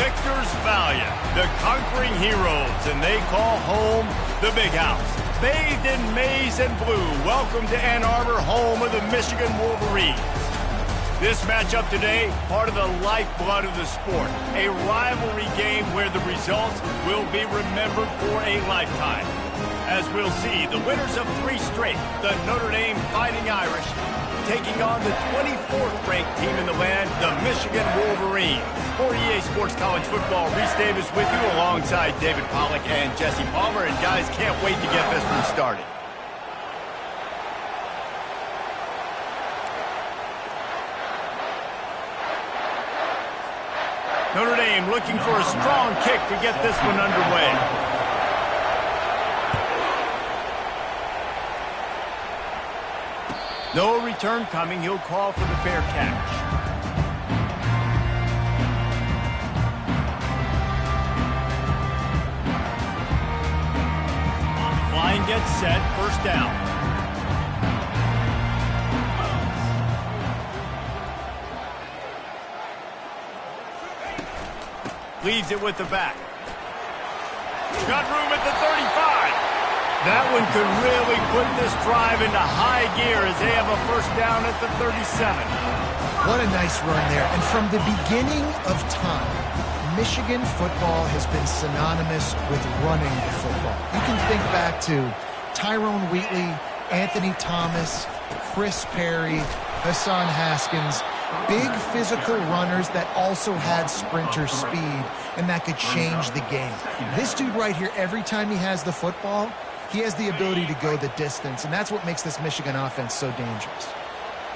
victors valiant, the conquering heroes, and they call home the Big House. Bathed in maize and blue, welcome to Ann Arbor, home of the Michigan Wolverines. This matchup today, part of the lifeblood of the sport, a rivalry game where the results will be remembered for a lifetime. As we'll see, the winners of 3 straight, the Notre Dame Fighting Irish, taking on the 24th ranked team in the land, the Michigan Wolverines. For EA Sports College Football, Reese Davis with you alongside David Pollack and Jesse Palmer. And guys, can't wait to get this one started. Notre Dame looking for a strong kick to get this one underway. No return coming. He'll call for the fair catch. Line gets set. First down. Leaves it with the back. Got room at the 35. That one could really put this drive into high gear as they have a first down at the 37. What a nice run there. And from the beginning of time, Michigan football has been synonymous with running the football. You can think back to Tyrone Wheatley, Anthony Thomas, Chris Perry, Hassan Haskins. Big physical runners that also had sprinter speed, and that could change the game. This dude right here, every time he has the football, he has the ability to go the distance, and that's what makes this Michigan offense so dangerous.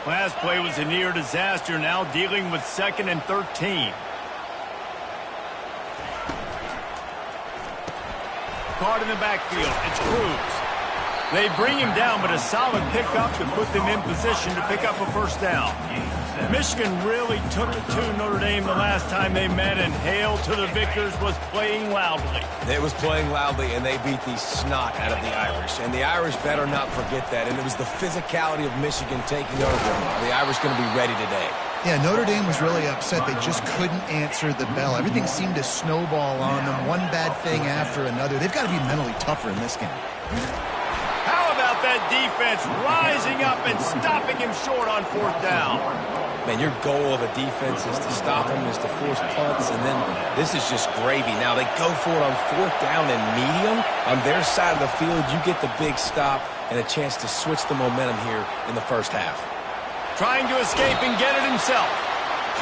Last play was a near disaster, now dealing with 2nd and 13. Caught in the backfield, it's Cruz. They bring him down, but a solid pickup to put them in position to pick up a first down. Michigan really took it to Notre Dame the last time they met, and Hail to the Victors was playing loudly. It was playing loudly, and they beat the snot out of the Irish. And the Irish better not forget that. And it was the physicality of Michigan taking over. Are the Irish going to be ready today? Yeah, Notre Dame was really upset. They just couldn't answer the bell. Everything seemed to snowball on them, one bad thing after another. They've got to be mentally tougher in this game. How about that defense rising up and stopping him short on 4th down? Man, your goal of a defense is to stop them, is to force punts, and then this is just gravy. Now they go for it on 4th down and medium. On their side of the field, you get the big stop and a chance to switch the momentum here in the first half. Trying to escape and get it himself.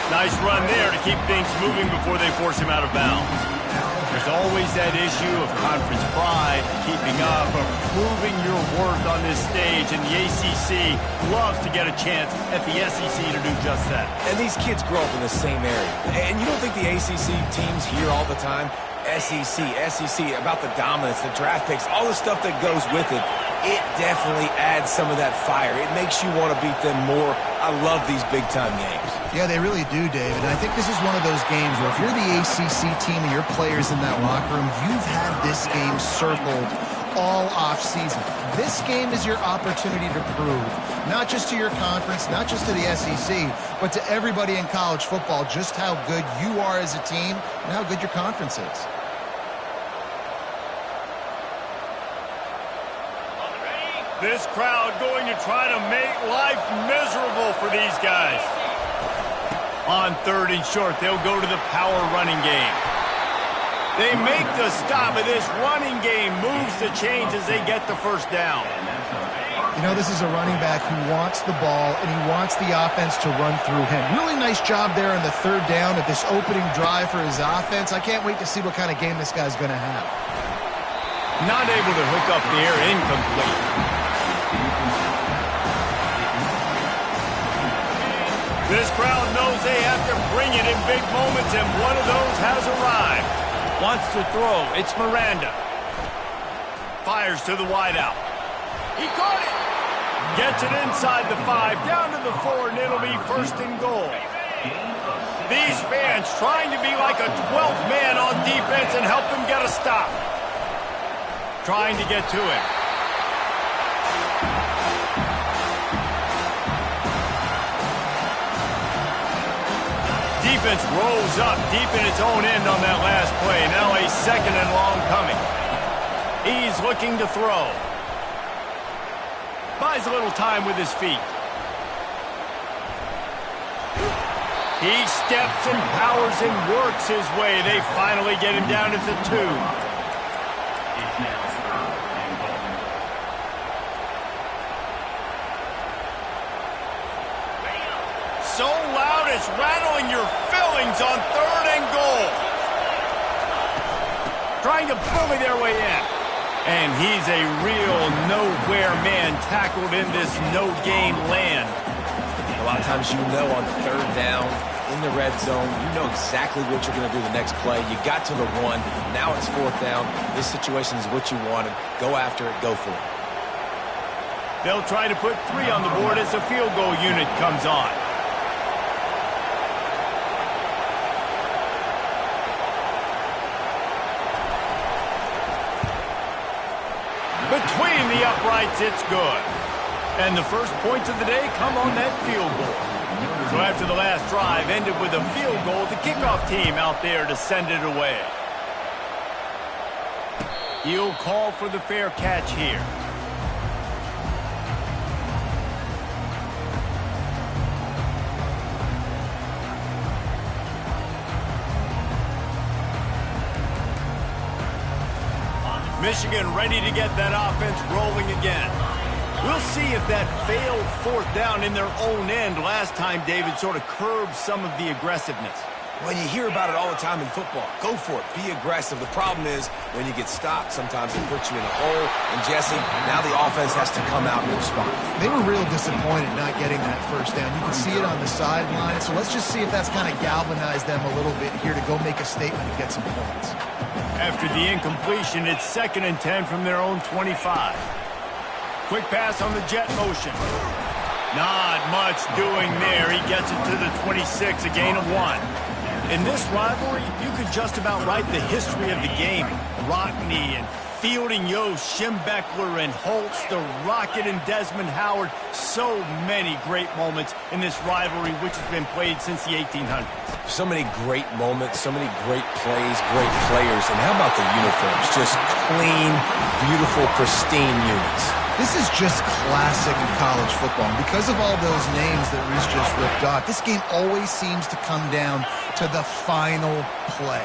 Nice run there to keep things moving before they force him out of bounds. There's always that issue of conference pride, keeping up, of proving your worth on this stage, and the ACC loves to get a chance at the SEC to do just that. And these kids grow up in the same area. And you don't think the ACC teams hear all the time, SEC, about the dominance, the draft picks, all the stuff that goes with it. It definitely adds some of that fire. It makes you want to beat them more. I love these big-time games. Yeah, they really do, Dave. And I think this is one of those games where if you're the ACC team and your players in that locker room, you've had this game circled all offseason. This game is your opportunity to prove, not just to your conference, not just to the SEC, but to everybody in college football, just how good you are as a team and how good your conference is. This crowd going to try to make life miserable for these guys. On 3rd and short, they'll go to the power running game. They make the stop, and this running game moves the chains as they get the first down. You know, this is a running back who wants the ball, and he wants the offense to run through him. Really nice job there on the 3rd down at this opening drive for his offense. I can't wait to see what kind of game this guy's going to have. Not able to hook up the air, incomplete. This crowd knows they have to bring it in big moments, and one of those has arrived. Wants to throw. It's Miranda. Fires to the wideout. He caught it. Gets it inside the 5, down to the 4, and it'll be 1st and goal. These fans trying to be like a 12th man on defense and help them get a stop. Trying to get to it. defense rose up deep in its own end on that last play. Now a second and long coming. He's looking to throw. Buys a little time with his feet. He steps and powers and works his way. They finally get him down at the 2. So loud it's rattling your fillings on 3rd and goal. Trying to bully their way in. And he's a real nowhere man tackled in this no-gain land. A lot of times you know on 3rd down, in the red zone, you know exactly what you're going to do the next play. You got to the 1. Now it's 4th down. This situation is what you wanted. Go after it. Go for it. They'll try to put 3 on the board as the field goal unit comes on. Between the uprights, it's good. And the first points of the day come on that field goal. So after the last drive ended with a field goal, the kickoff team out there to send it away. He'll call for the fair catch here. Michigan ready to get that offense rolling again. We'll see if that failed 4th down in their own end last time, David, sort of curbed some of the aggressiveness. Well, you hear about it all the time in football. Go for it. Be aggressive. The problem is when you get stopped, sometimes it puts you in a hole. And, Jesse, now the offense has to come out and respond. They were real disappointed not getting that 1st down. You can see it on the sideline. So let's just see if that's kind of galvanized them a little bit here to go make a statement and get some points. After the incompletion, it's 2nd and 10 from their own 25. Quick pass on the jet motion. Not much doing there. He gets it to the 26, a gain of 1. In this rivalry, you could just about write the history of the game. Rockne and Fielding Yost, Schembechler and Holtz, the Rocket and Desmond Howard. So many great moments in this rivalry, which has been played since the 1800s. So many great moments, so many great plays, great players. And how about the uniforms? Just clean, beautiful, pristine units. This is just classic college football. And because of all those names that Reese just ripped off, this game always seems to come down to the final play.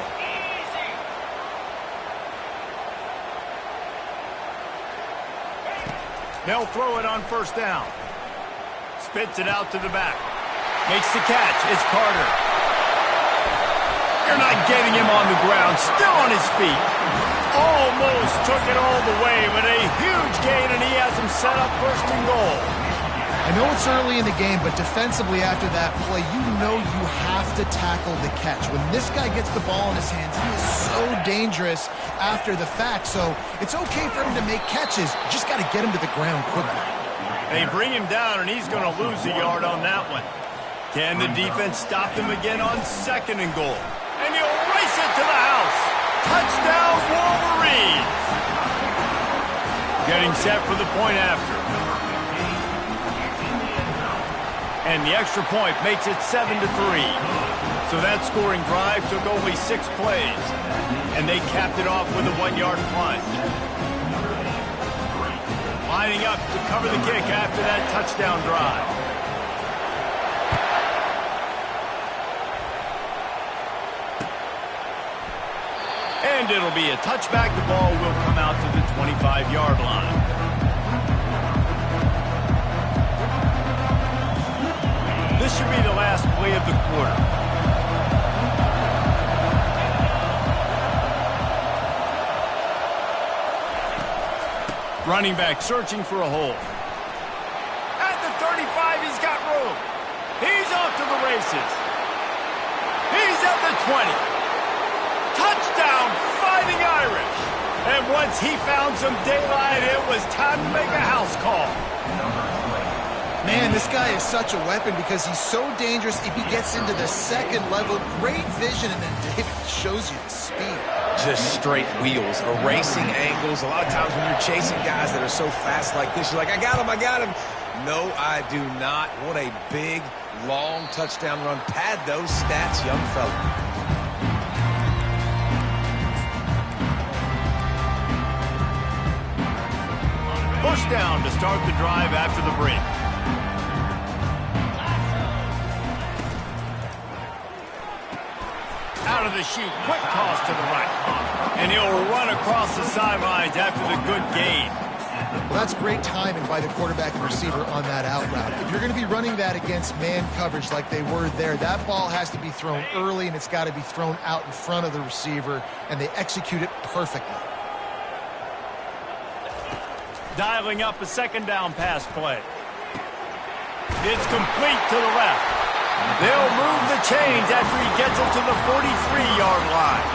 They'll throw it on 1st down. Spits it out to the back. Makes the catch. It's Carter. They're not getting him on the ground. Still on his feet. Almost took it all the way, but a huge gain, and he has him set up 1st and goal. I know it's early in the game, but defensively after that play, you know you have to tackle the catch. When this guy gets the ball in his hands, he is so dangerous after the fact. So it's okay for him to make catches. You just got to get him to the ground quickly. They bring him down, and he's going to lose a yard on that one. Can the defense stop him again on 2nd and goal? And he'll race it to the house. Touchdown, Wolverines! Getting set for the point after. And the extra point makes it 7-3. So that scoring drive took only 6 plays. And they capped it off with a 1-yard plunge. Lining up to cover the kick after that touchdown drive. And it'll be a touchback. The ball will come out to the 25-yard line. This should be the last play of the quarter. Running back searching for a hole. At the 35, he's got room. He's off to the races. He's at the 20. Touchdown, Fighting Irish. And once he found some daylight, it was time to make a house call. Man, this guy is such a weapon because he's so dangerous if he gets into the 2nd level. Great vision, and then David shows you the speed. Just straight wheels, erasing angles. A lot of times when you're chasing guys that are so fast like this, you're like, I got him. No, I do not. What a big, long touchdown run. Pad those stats, young fella. Push down to start the drive after the break. Out of the chute, quick toss to the right. And he'll run across the sidelines after the good gain. Well, that's great timing by the quarterback and receiver on that out route. If you're going to be running that against man coverage like they were there, that ball has to be thrown early, and it's got to be thrown out in front of the receiver, and they execute it perfectly. Dialing up a second down pass play. It's complete to the left. They'll move the chains after he gets it to the 43-yard line.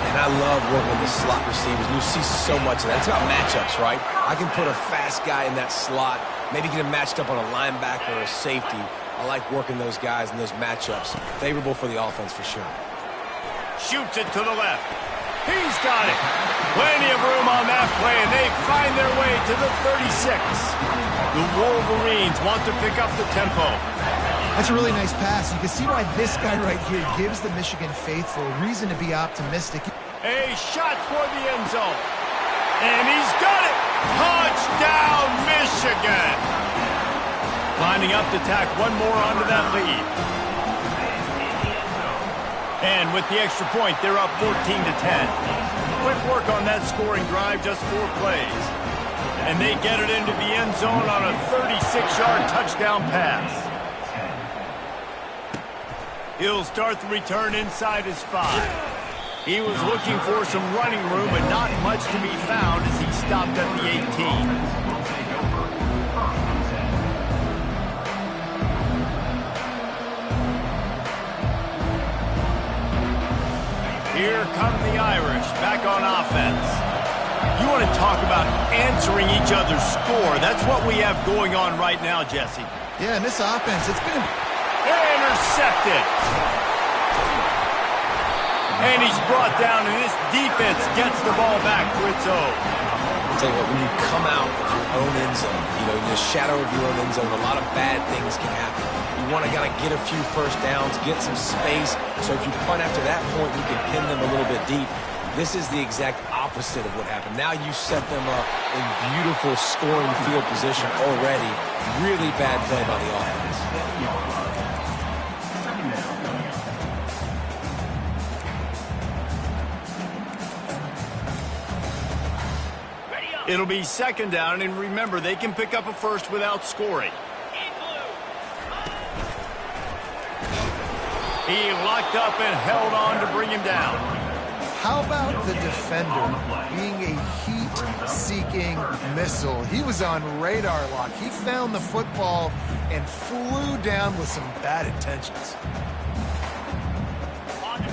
And I love working with the slot receivers. You see so much of that. It's about matchups, right? I can put a fast guy in that slot, maybe get him matched up on a linebacker or a safety. I like working those guys in those matchups. Favorable for the offense for sure. Shoots it to the left. He's got it. Plenty of room on that play, and they find their way to the 36. The Wolverines want to pick up the tempo. That's a really nice pass. You can see why this guy right here gives the Michigan faithful reason to be optimistic. A shot toward the end zone. And he's got it. Touchdown, Michigan. Lining up to tack one more onto that lead. And with the extra point, they're up 14-10. Quick work on that scoring drive, just 4 plays. And they get it into the end zone on a 36-yard touchdown pass. He'll start the return inside his 5. He was looking for some running room, but not much to be found as he stopped at the 18. Here come the Irish, back on offense. You want to talk about answering each other's score. That's what we have going on right now, Jesse. Yeah, and this offense, it's been... Intercepted. And he's brought down, and this defense gets the ball back to its own. I'll tell you what, when you come out of your own end zone, in the shadow of your own end zone, a lot of bad things can happen. You want to get a few first downs, get some space, so if you punt after that point, you can pin them a little bit deep. This is the exact opposite of what happened. Now you set them up in beautiful scoring field position already. Really bad play by the offense. It'll be second down, and remember, they can pick up a first without scoring. He locked up and held on to bring him down. How about the defender being a heat-seeking missile? He was on radar lock. He found the football and flew down with some bad intentions.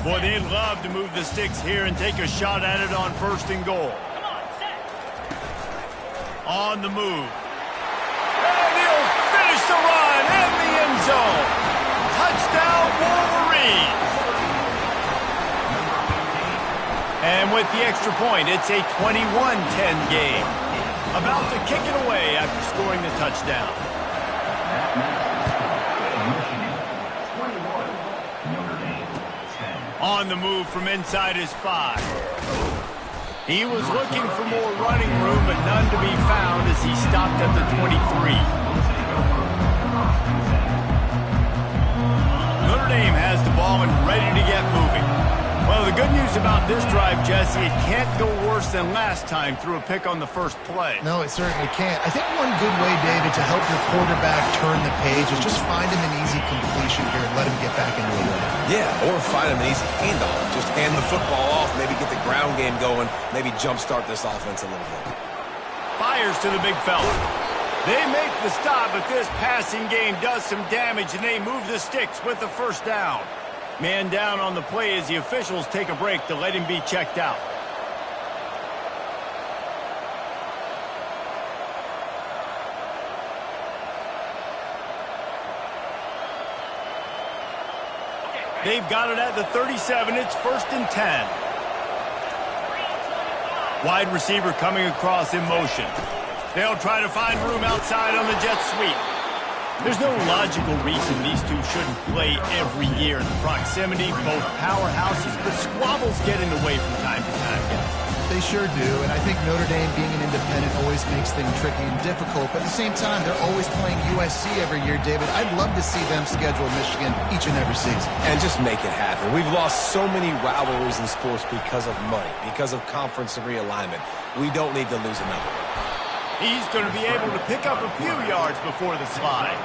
Boy, they'd love to move the sticks here and take a shot at it on 1st and goal. On the move. And he'll finish the run in the end zone. Touchdown, Wolverines. And with the extra point, it's a 21-10 game. About to kick it away after scoring the touchdown. On the move from inside his 5. He was looking for more running room, but none to be found as he stopped at the 23. Notre Dame has the ball and ready to get moving. Well, the good news about this drive, Jesse, it can't go worse than last time through a pick on the first play. No, it certainly can't. I think one good way, David, to help your quarterback turn the page is just find him an easy completion here and let him get back into a rhythm. Yeah, or find him an easy handoff. Just hand the football off, maybe get the ground game going, maybe jumpstart this offense a little bit. Fires to the big fella. They make the stop, but this passing game does some damage, and they move the sticks with the first down. Man down on the play as the officials take a break to let him be checked out. They've got it at the 37. It's 1st and 10. Wide receiver coming across in motion. They'll try to find room outside on the jet sweep. There's no logical reason these two shouldn't play every year. The proximity, both powerhouses, but squabbles get in the way from time to time, guys. They sure do, and I think Notre Dame being an independent always makes things tricky and difficult, but at the same time, they're always playing USC every year, David. I'd love to see them schedule Michigan each and every season. And just make it happen. We've lost so many rivalries in sports because of money, because of conference realignment. We don't need to lose another one. He's going to be able to pick up a few yards before the slide.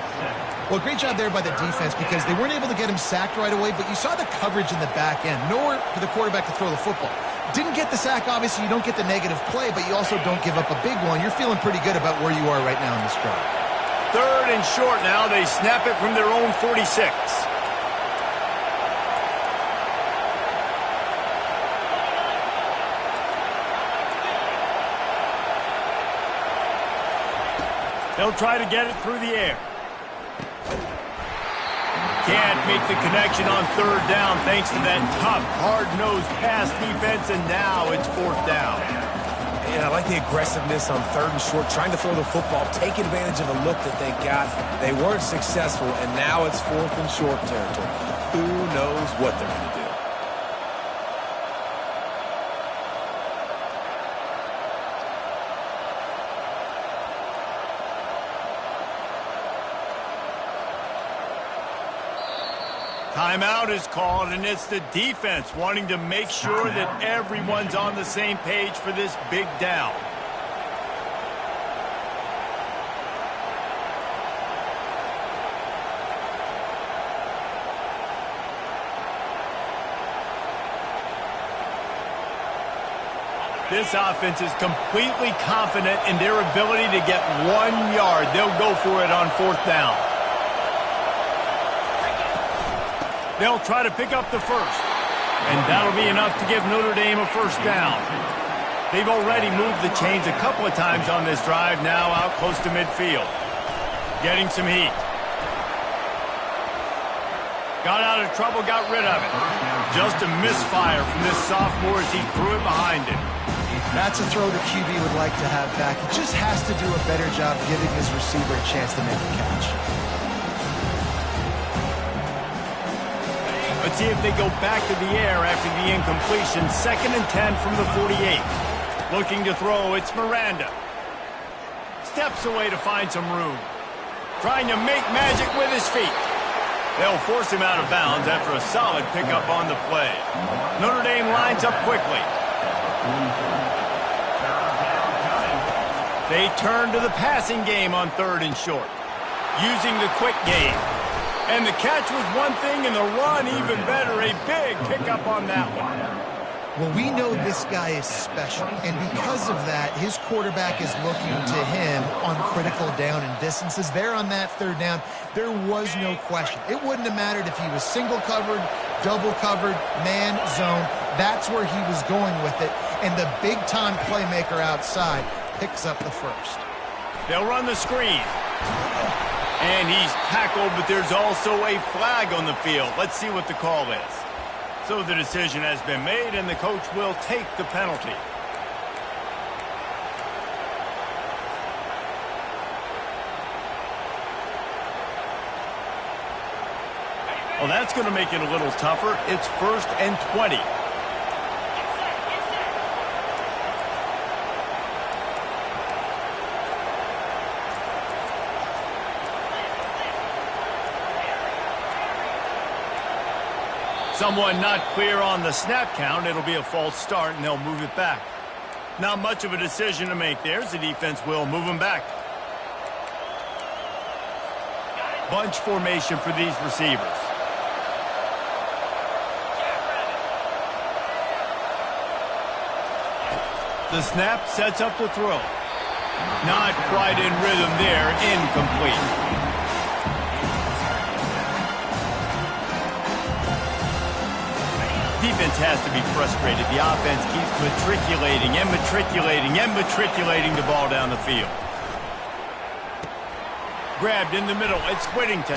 Well, great job there by the defense because they weren't able to get him sacked right away, but you saw the coverage in the back end. Nowhere for the quarterback to throw the football. Didn't get the sack, obviously. You don't get the negative play, but you also don't give up a big one. You're feeling pretty good about where you are right now in this drive. 3rd and short now. They snap it from their own 46. They'll try to get it through the air. Can't make the connection on 3rd down thanks to that tough, hard-nosed pass defense, and now it's 4th down. And I like the aggressiveness on 3rd and short, trying to throw the football, take advantage of a look that they got. They weren't successful, and now it's 4th and short territory. Who knows what they're going to do? Timeout is called, and it's the defense wanting to make sure that everyone's on the same page for this big down. This offense is completely confident in their ability to get 1 yard. They'll go for it on 4th down. They'll try to pick up the first, and that'll be enough to give Notre Dame a 1st down. They've already moved the chains a couple of times on this drive, now out close to midfield. Getting some heat. Got out of trouble, got rid of it. Just a misfire from this sophomore as he threw it behind him. That's a throw the QB would like to have back. He just has to do a better job giving his receiver a chance to make a catch. Let's see if they go back to the air after the incompletion. 2nd and 10 from the 48. Looking to throw, it's Miranda. Steps away to find some room. Trying to make magic with his feet. They'll force him out of bounds after a solid pickup on the play. Notre Dame lines up quickly. They turn to the passing game on 3rd and short. Using the quick game. And the catch was one thing, and the run even better. A big pickup on that one. Well, we know this guy is special, and because of that, his quarterback is looking to him on critical down and distances. There on that 3rd down, there was no question. It wouldn't have mattered if he was single covered, double covered, man, zone. That's where he was going with it, and the big-time playmaker outside picks up the first. They'll run the screen. And he's tackled, but there's also a flag on the field. Let's see what the call is. So the decision has been made, and the coach will take the penalty. Well, that's going to make it a little tougher. It's 1st and 20. Someone not clear on the snap count. It'll be a false start, and they'll move it back. Not much of a decision to make there. The defense will move them back. Bunch formation for these receivers. The snap sets up the throw. Not quite in rhythm there. Incomplete. Defense has to be frustrated. The offense keeps matriculating and matriculating and matriculating the ball down the field. Grabbed in the middle. It's Whittington.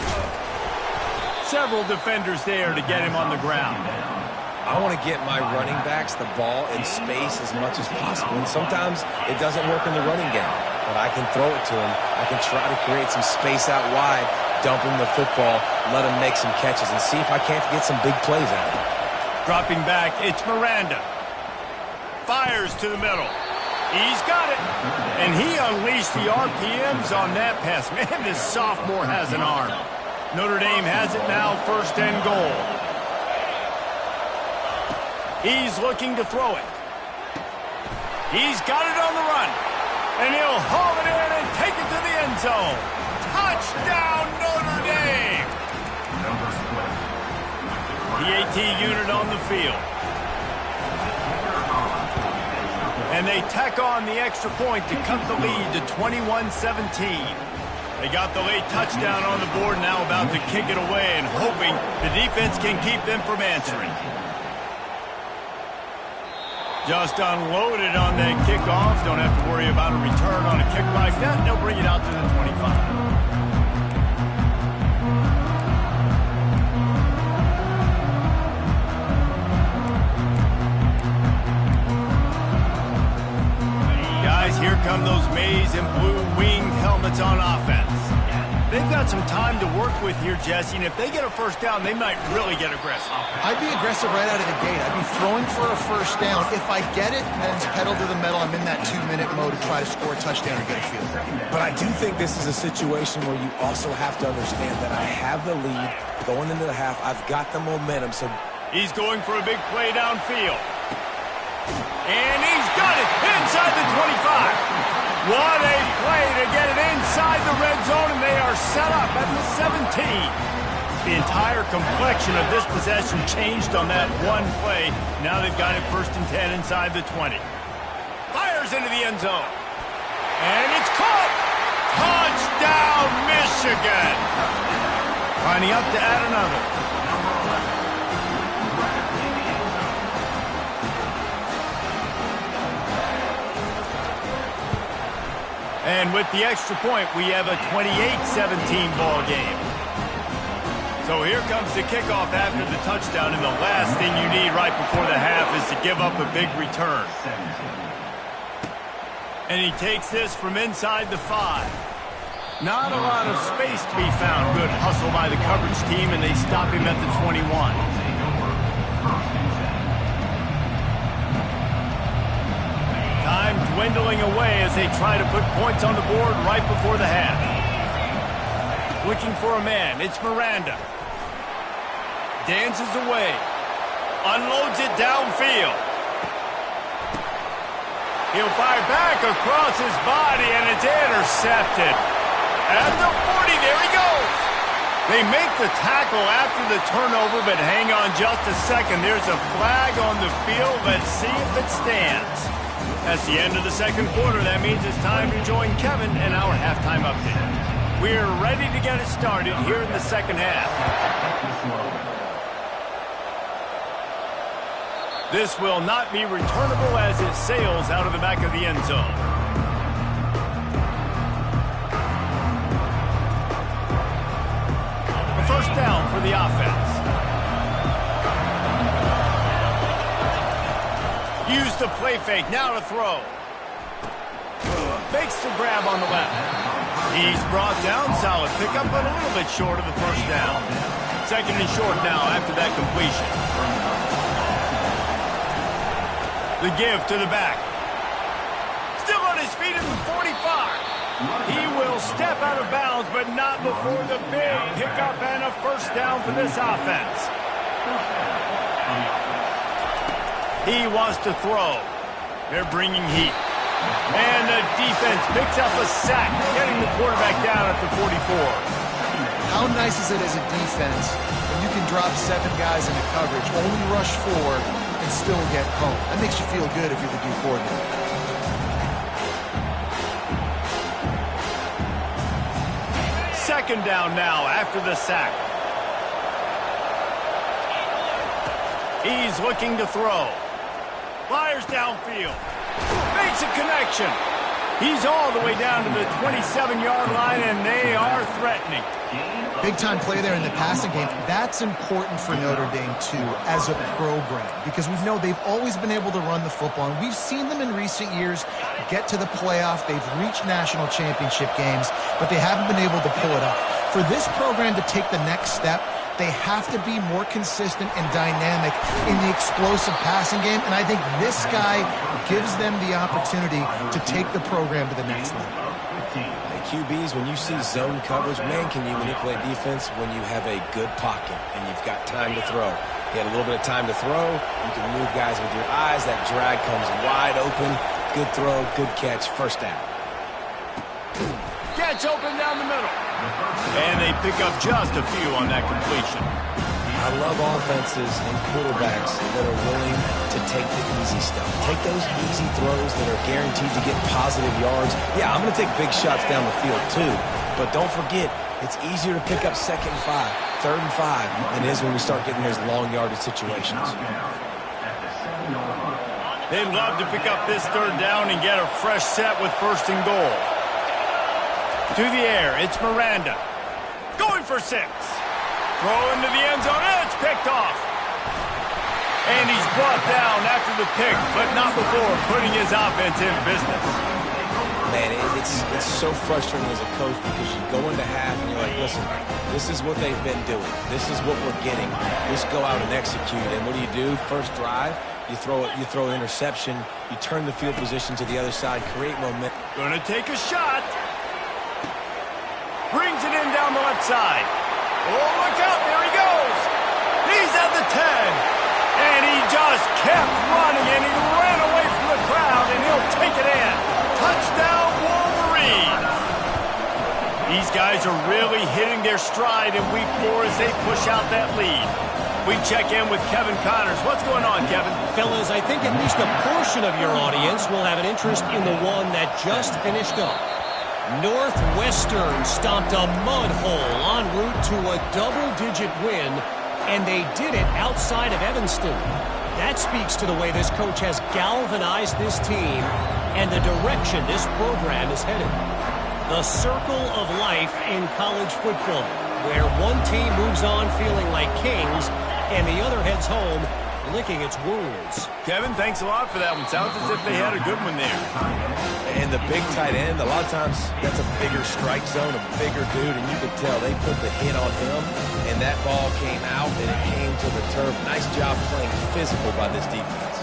Several defenders there to get him on the ground. I want to get my running backs the ball in space as much as possible. And sometimes it doesn't work in the running game, but I can throw it to them. I can try to create some space out wide dump him the football, let him make some catches, and see if I can't get some big plays out of him. Dropping back, it's Miranda. Fires to the middle. He's got it. And he unleashed the RPMs on that pass. Man, this sophomore has an arm. Notre Dame has it now, 1st and goal. He's looking to throw it. He's got it on the run. And he'll haul it in and take it to the end zone. Touchdown, Notre Dame! The AT unit on the field. And they tack on the extra point to cut the lead to 21-17. They got the late touchdown on the board, now about to kick it away and hoping the defense can keep them from answering. Just unloaded on that kickoff. Don't have to worry about a return on a kick like that. They'll bring it out to the 25. Here come those maize and blue winged helmets on offense. They've got some time to work with here, Jesse, and if they get a first down, they might really get aggressive. I'd be aggressive right out of the gate. I'd be throwing for a first down. If I get it, then it's pedal to the metal. I'm in that 2-minute mode to try to score a touchdown or get a field goal. But I do think this is a situation where you also have to understand that I have the lead going into the half. I've got the momentum. So he's going for a big play downfield. And he's got it inside the 25. What a play to get it inside the red zone, and they are set up at the 17. The entire complexion of this possession changed on that one play. Now they've got it 1st and 10 inside the 20. Fires into the end zone. And it's caught. Touchdown, Michigan. Lining up to add another. And with the extra point, we have a 28-17 ball game. So here comes the kickoff after the touchdown, and the last thing you need right before the half is to give up a big return. And he takes this from inside the 5. Not a lot of space to be found. Good hustle by the coverage team, and they stop him at the 21. Time dwindling away as they try to put points on the board right before the half. Looking for a man, it's Miranda. Dances away. Unloads it downfield. He'll fire back across his body, and it's intercepted. At the 40, there he goes. They make the tackle after the turnover, but hang on just a second. There's a flag on the field. Let's see if it stands. That's the end of the second quarter. That means it's time to join Kevin in our halftime update. We're ready to get it started here in the second half. This will not be returnable as it sails out of the back of the end zone. A first down for the offense. Use the play fake, now to throw. Fakes the grab on the left. He's brought down, solid pickup, but a little bit short of the first down. 2nd and short now after that completion. The give to the back. Still on his feet at the 45. He will step out of bounds, but not before the big pickup and a first down for this offense. He wants to throw. They're bringing heat. And the defense picks up a sack, getting the quarterback down at the 44. How nice is it as a defense when you can drop 7 guys into coverage, only rush 4, and still get home? That makes you feel good if you're the D coordinator. Second down now after the sack. He's looking to throw. Fires downfield. Makes a connection. He's all the way down to the 27-yard line, and they are threatening. Big-time play there in the passing game. That's important for Notre Dame, too, as a program, because we know they've always been able to run the football, and we've seen them in recent years get to the playoff. They've reached national championship games, but they haven't been able to pull it off. For this program to take the next step, they have to be more consistent and dynamic in the explosive passing game, and I think this guy gives them the opportunity to take the program to the next level. QBs, when you see zone coverage, man, can you manipulate defense when you have a good pocket and you've got time to throw. You had a little bit of time to throw. You can move guys with your eyes. That drag comes wide open. Good throw, good catch, first down. Gets open down the middle. And they pick up just a few on that completion. I love offenses and quarterbacks that are willing to take the easy stuff. Take those easy throws that are guaranteed to get positive yards. Yeah, I'm going to take big shots down the field too. But don't forget, it's easier to pick up 2nd and 5, 3rd and 5 than it is when we start getting those long yardage situations. They'd love to pick up this 3rd down and get a fresh set with 1st and goal. To the air, it's Miranda. Going for 6. Throw into the end zone, and it's picked off. And he's brought down after the pick, but not before putting his offense in business. Man, it's so frustrating as a coach because you go into half and you're like, listen, this is what they've been doing. This is what we're getting. Just go out and execute. And what do? First drive, you throw an interception, you turn the field position to the other side, create momentum. Gonna take a shot. Brings it in down the left side. Oh, look out, there he goes. He's at the 10. And he just kept running, and he ran away from the crowd, and he'll take it in. Touchdown, Wolverines. These guys are really hitting their stride in week 4 as they push out that lead. We check in with Kevin Connors. What's going on, Kevin? Fellas, I think at least a portion of your audience will have an interest in the one that just finished up. Northwestern stomped a mud hole en route to a double-digit win, and they did it outside of Evanston. That speaks to the way this coach has galvanized this team and the direction this program is headed. The circle of life in college football, where one team moves on feeling like kings and the other heads home licking its wounds. Kevin, thanks a lot for that one. Sounds as if they had a good one there. And the big tight end, a lot of times that's a bigger strike zone, a bigger dude, and you could tell they put the hit on him, and that ball came out, and it came to the turf. Nice job playing physical by this defense.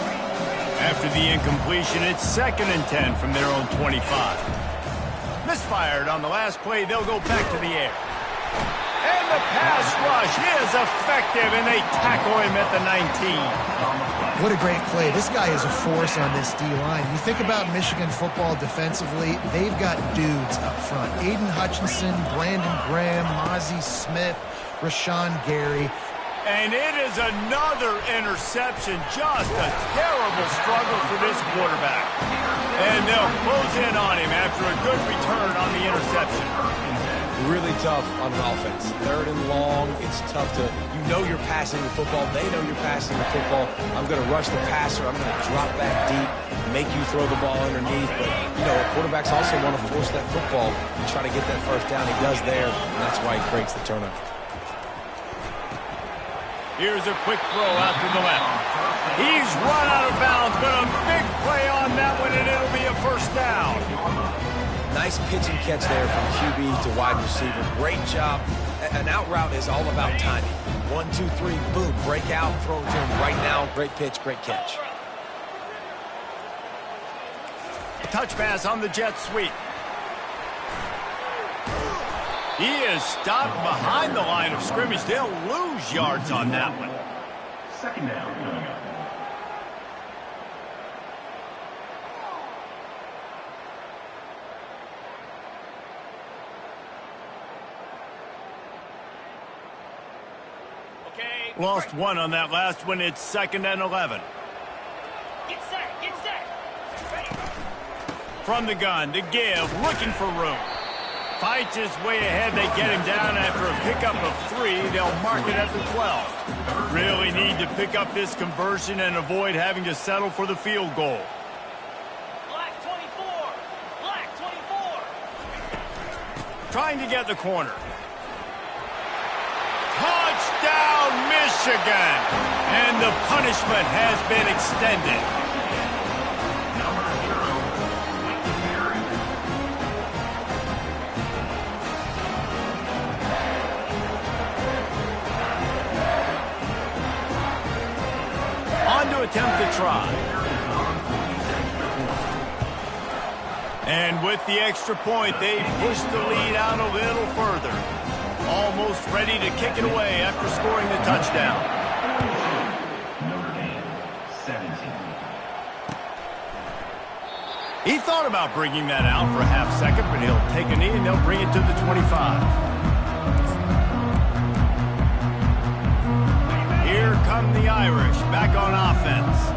After the incompletion, it's 2nd and 10 from their own 25. Misfired on the last play. They'll go back to the air. And the pass rush is effective, and they tackle him at the 19. What a great play. This guy is a force on this D-line. You think about Michigan football defensively, they've got dudes up front. Aiden Hutchinson, Brandon Graham, Mozzie Smith, Rashawn Gary. And it is another interception. Just a terrible struggle for this quarterback. And they'll close in on him after a good return on the interception. Really tough on an offense. 3rd and long, it's tough to, you know you're passing the football, they know you're passing the football. I'm going to rush the passer, I'm going to drop back deep, make you throw the ball underneath, but, you know, quarterbacks also want to force that football and try to get that first down. He does there, and that's why he creates the turnover. Here's a quick throw out to the left. He's run out of bounds, but a big play on that one, and it'll be a first down. Nice pitch and catch there from QB to wide receiver. Great job. An out route is all about timing. 1, 2, 3, boom, break out, throw it to him right now. Great pitch, great catch. Touch pass on the jet sweep. He is stopped behind the line of scrimmage. They'll lose yards on that one. 2nd down coming up. Lost 1 on that last one. It's 2nd and 11. Get set, get set. Ready. From the gun, to give, looking for room. Fights his way ahead. They get him down after a pickup of 3. They'll mark it at the 12. Really need to pick up this conversion and avoid having to settle for the field goal. Black 24. Black 24. Trying to get the corner. Touchdown, Michigan! And the punishment has been extended. try. And with the extra point, they push the lead out a little further. Almost ready to kick it away after scoring the touchdown. Notre Dame, 17. He thought about bringing that out for a half second, but he'll take a knee and they'll bring it to the 25. Here come the Irish back on offense.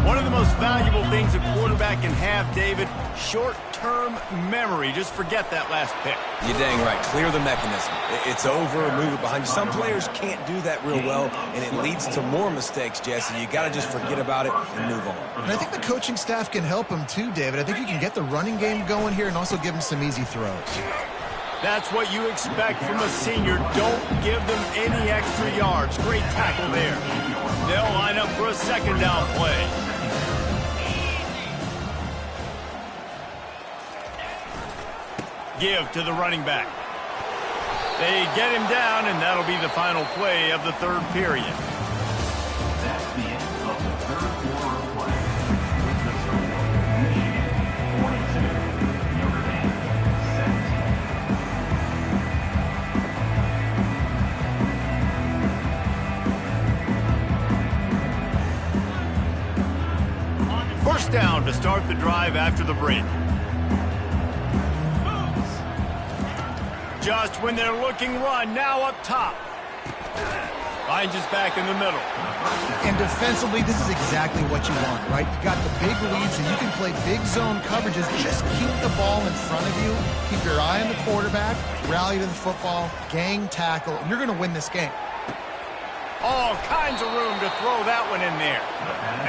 One of the most valuable things a quarterback can have, David, short-term memory. Just forget that last pick. You're dang right. Clear the mechanism. It's over, move it behind you. Some players can't do that real well, and it leads to more mistakes, Jesse. You got to just forget about it and move on. And I think the coaching staff can help him too, David. I think you can get the running game going here and also give him some easy throws. That's what you expect from a senior. Don't give them any extra yards. Great tackle there. They'll line up for a second down play. Give to the running back. They get him down, and that'll be the final play of the third period. That's the end of the third quarter of play. Michigan 42, Notre Dame 17. First down to start the drive after the break. Just when they're looking run, now up top. Finds his back in the middle. And defensively, this is exactly what you want, right? You got the big lead, so you can play big zone coverages. Just keep the ball in front of you. Keep your eye on the quarterback. Rally to the football. Gang tackle. And you're going to win this game. All kinds of room to throw that one in there.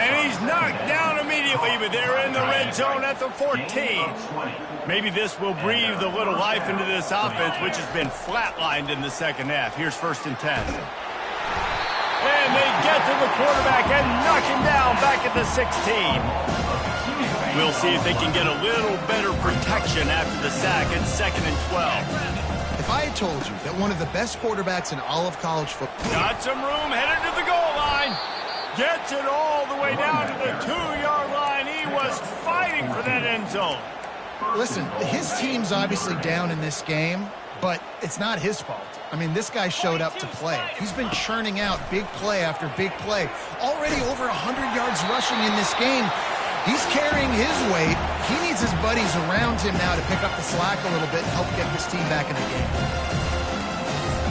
And he's knocked down immediately, but they're in the red zone at the 14. Maybe this will breathe a little life into this offense, which has been flatlined in the second half. Here's 1st and 10. And they get to the quarterback and knock him down back at the 16. We'll see if they can get a little better protection after the sack at 2nd and 12. If I had told you that one of the best quarterbacks in all of college football... Got some room, headed to the goal line. Gets it all the way down to the 2-yard line. He was fighting for that end zone. Listen, his team's obviously down in this game, but it's not his fault. I mean, this guy showed up to play. He's been churning out big play after big play. Already over 100 yards rushing in this game. He's carrying his weight. He needs his buddies around him now to pick up the slack a little bit and help get this team back in the game.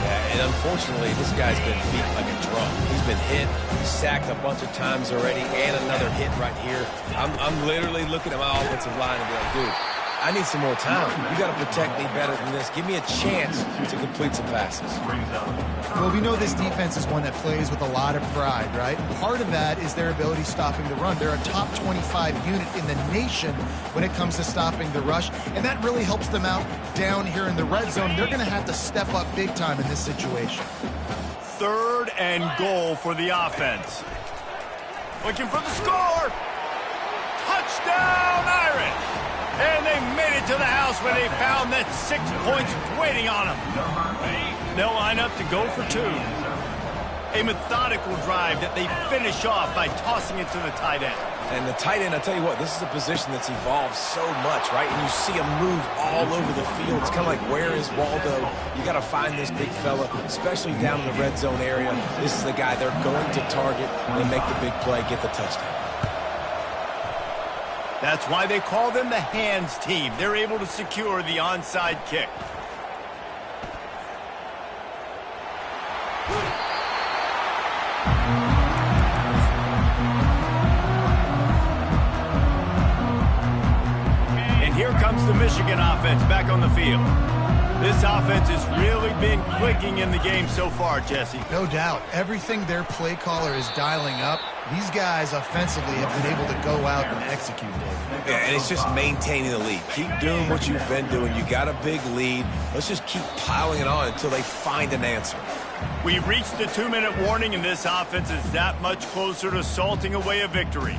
Yeah, and unfortunately, this guy's been beat like a drum. He's been hit, sacked a bunch of times already, and another hit right here. I'm literally looking at my offensive line and be like, dude, I need some more time. You got to protect me better than this. Give me a chance to complete some passes. Well, we know this defense is one that plays with a lot of pride, right? Part of that is their ability stopping the run. They're a top 25 unit in the nation when it comes to stopping the rush, and that really helps them out down here in the red zone. They're going to have to step up big time in this situation. 3rd and goal for the offense. Looking for the score. Touchdown, Irish. And they made it to the house when they found that 6 points waiting on them. They'll line up to go for 2. A methodical drive that they finish off by tossing it to the tight end. And the tight end, I tell you what, this is a position that's evolved so much, right? And you see him move all over the field. It's kind of like, where is Waldo? You got to find this big fella, especially down in the red zone area. This is the guy they're going to target and make the big play, get the touchdown. That's why they call them the hands team. They're able to secure the onside kick. And here comes the Michigan offense back on the field. This offense has really been clicking in the game so far, Jesse. No doubt. Everything their play caller is dialing up, these guys offensively have been able to go out and execute it. Yeah, and it's just maintaining the lead. Keep doing what you've been doing. You got a big lead. Let's just keep piling it on until they find an answer. We've reached the 2-minute warning, and this offense is that much closer to salting away a victory.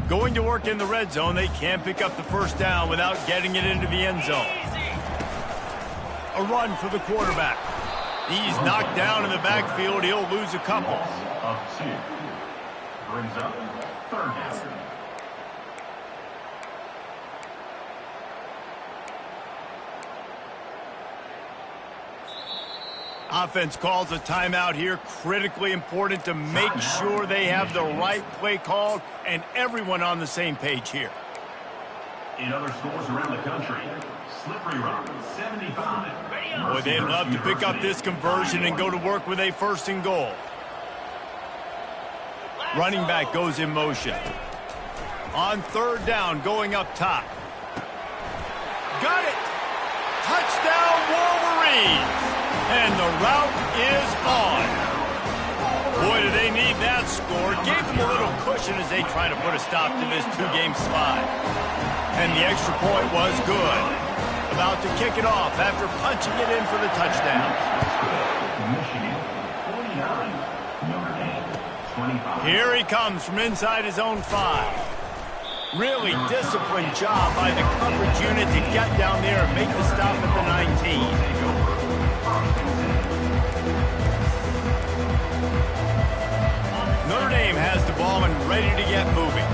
Going to work in the red zone, they can't pick up the first down without getting it into the end zone. A run for the quarterback. He's knocked down in the backfield. He'll lose a couple. Of 2. Brings up 3rd down. Offense calls a timeout here. Critically important to make sure they have the right play called and everyone on the same page here. In other schools around the country, Slippery Rock, 75. Boy, they'd love to pick up this conversion and go to work with a 1st and goal. Running back goes in motion. On 3rd down, going up top. Got it! Touchdown, Wolverines! And the route is on. Boy, do they need that score. Gave them a little cushion as they try to put a stop to this 2-game slide. And the extra point was good. About to kick it off after punching it in for the touchdown. Michigan, 49. Notre Dame, 25. Here he comes from inside his own 5. Really disciplined job by the coverage unit to get down there and make the stop at the 19. Notre Dame has the ball and ready to get moving.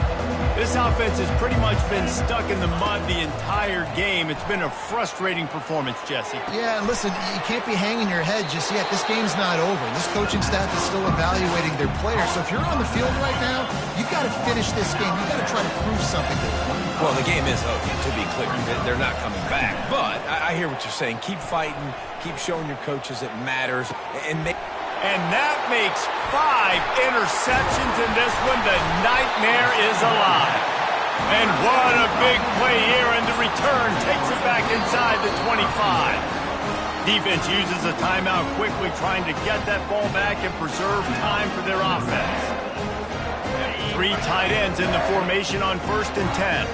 This offense has pretty much been stuck in the mud the entire game. It's been a frustrating performance, Jesse. Yeah, and listen, you can't be hanging your head just yet. This game's not over. This coaching staff is still evaluating their players. So if you're on the field right now, you've got to finish this game. You've got to try to prove something to them. Well, the game is over, to be clear. They're not coming back. But I hear what you're saying. Keep fighting. Keep showing your coaches it matters. And that makes 5 interceptions in this one. The nightmare is alive. And what a big play here, and the return takes it back inside the 25. Defense uses a timeout quickly, trying to get that ball back and preserve time for their offense. 3 tight ends in the formation on 1st and 10.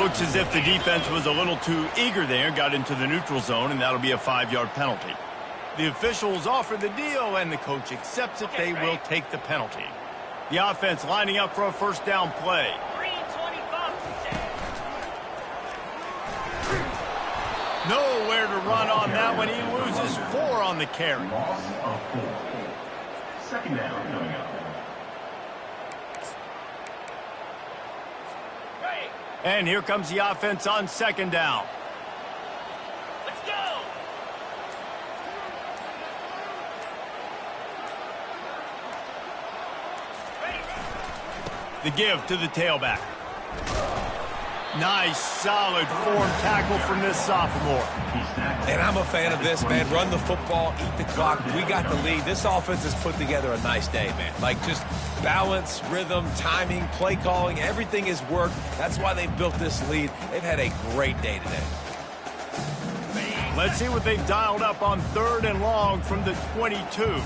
Looks as if the defense was a little too eager there, got into the neutral zone, and that'll be a 5-yard penalty. The officials offer the deal, and the coach accepts it. They will take the penalty. The offense lining up for a 1st down play. Nowhere to run on that one. He loses 4 on the carry. Loss of 4. 2nd down coming up. And here comes the offense on 2nd down. Let's go! The give to the tailback. Nice, solid form tackle from this sophomore. And I'm a fan of this, man. Run the football, eat the clock. We got the lead. This offense has put together a nice day, man. Like, just balance, rhythm, timing, play calling, everything has worked. That's why they built this lead. They've had a great day today. Let's see what they've dialed up on 3rd and long from the 22.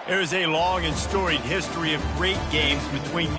There is a long and storied history of great games between